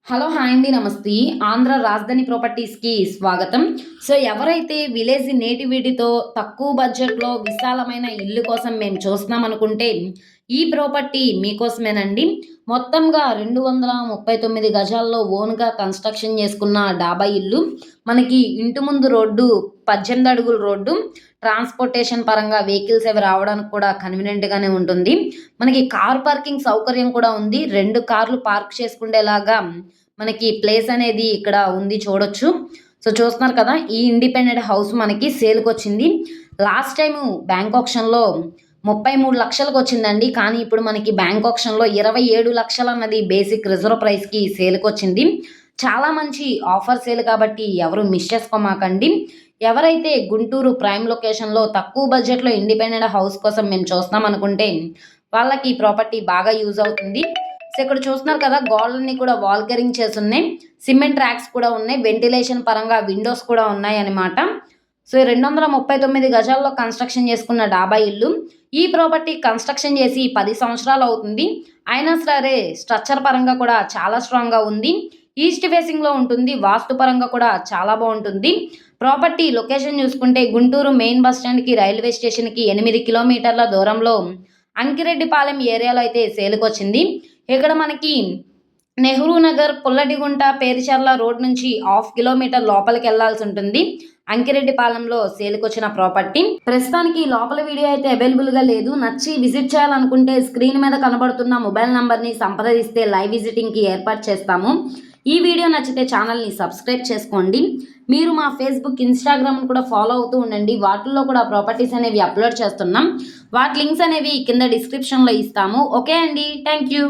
Hello hi అండి నమస్తే. ఆంధ్ర రాజధాని ప్రాపర్టీస్‌కి స్వాగతం. సో, ఎవరైతే విలేజ్ నేటివిటీతో తక్కువ బడ్జెట్‌లో విశాలమైన ఇల్లు కోసం మేము చూస్తున్నాం అనుకుంటే, ఈ ప్రాపర్టీ మీకోసమేనండి. మొత్తంగా 239 గజాల్లో ఓన్‌గా కన్‌స్ట్రక్షన్ చేసుకున్న డాబా ఇల్లు. మనకి ఇంటి ముందు రోడ్డు 18 అడుగుల రోడ్డు. ట్రాన్స్‌పోర్టేషన్ పరంగా వెహికల్స్ అవి రావడానికి కూడా కన్వీనియంట్‌గానే ఉంటుంది. మనకి కార్ పార్కింగ్ సౌకర్యం కూడా ఉంది. 2 కార్లు పార్క్ చేసుకునేలాగా మనకి ప్లేస్ అనేది ఇక్కడ ఉంది చూడొచ్చు. సో, చూస్తున్నారు కదా! ఈ ఇండిపెండెంట్ హౌస్ మనకి సేల్‌కొచ్చింది. లాస్ట్ టైము బ్యాంక్ ఆక్షన్‌లో 33,00,000కి వచ్చిందండి. కానీ ఇప్పుడు మనకి బ్యాంక్ ఆక్షన్‌లో 27,00,000 అన్నది బేసిక్ రిజర్వ్ ప్రైస్‌కి సేల్‌కొచ్చింది. చాలా మంచి ఆఫర్ సేల్ కాబట్టి ఎవరు మిస్ చేసుకోమాకండి. ఎవరైతే గుంటూరు ప్రైమ్ లొకేషన్‌లో తక్కువ బడ్జెట్‌లో ఇండిపెండెంట్ హౌస్ కోసం మేము చూస్తున్నాం అనుకుంటే, వాళ్ళకి ఈ ప్రాపర్టీ బాగా యూజ్ అవుతుంది. సో, ఇక్కడ చూస్తున్నారు కదా! గోడలన్నీ కూడా వాల్కరింగ్ చేసున్నాయి. సిమెంట్ ర్యాక్స్ కూడా ఉన్నాయి. వెంటిలేషన్ పరంగా విండోస్ కూడా ఉన్నాయన్నమాట. సో, 239 గజాల్లో కన్‌స్ట్రక్షన్ చేసుకున్న డాబా ఇల్లు. ఈ ప్రాపర్టీ కన్‌స్ట్రక్షన్ చేసి 10 సంవత్సరాలు అవుతుంది. అయినా సరే స్ట్రక్చర్ పరంగా కూడా చాలా స్ట్రాంగ్‌గా ఉంది. ఈస్ట్ ఫేసింగ్‌లో ఉంటుంది. వాస్తు పరంగా కూడా చాలా బావుంటుంది. ప్రాపర్టీ లొకేషన్ చూసుకుంటే గుంటూరు మెయిన్ బస్ స్టాండ్‌కి, రైల్వే స్టేషన్‌కి 8 కిలోమీటర్ల దూరంలో అంకిరెడ్డిపాలెం ఏరియాలో అయితే సేల్‌కొచ్చింది. ఇక్కడ మనకి నెహ్రూ నగర్, పుల్లటిగుంట, పేరిచర్ల రోడ్ నుంచి హాఫ్ కిలోమీటర్ లోపలికెళ్లాల్సి ఉంటుంది. అంకిరెడ్డిపాలెంలో సేల్‌కొచ్చిన ప్రాపర్టీ. ప్రస్తుతానికి లోపల వీడియో అయితే అవైలబుల్‌గా లేదు. నచ్చి విజిట్ చేయాలనుకుంటే స్క్రీన్ మీద కనబడుతున్న మొబైల్ నంబర్‌ని సంప్రదిస్తే లైవ్ విజిటింగ్‌కి ఏర్పాటు చేస్తాము. ఈ వీడియో నచ్చితే ఛానల్‌ని సబ్స్క్రైబ్ చేసుకోండి. మీరు మా ఫేస్‌బుక్, ఇన్‌స్టాగ్రామ్‌ని కూడా ఫాలో అవుతూ ఉండండి. వాటిల్లో కూడా ప్రాపర్టీస్ అనేవి అప్‌లోడ్ చేస్తున్నాం. వాటి లింక్స్ అనేవి కింద డిస్క్రిప్షన్‌లో ఇస్తాము. ఓకే అండి. Thank you.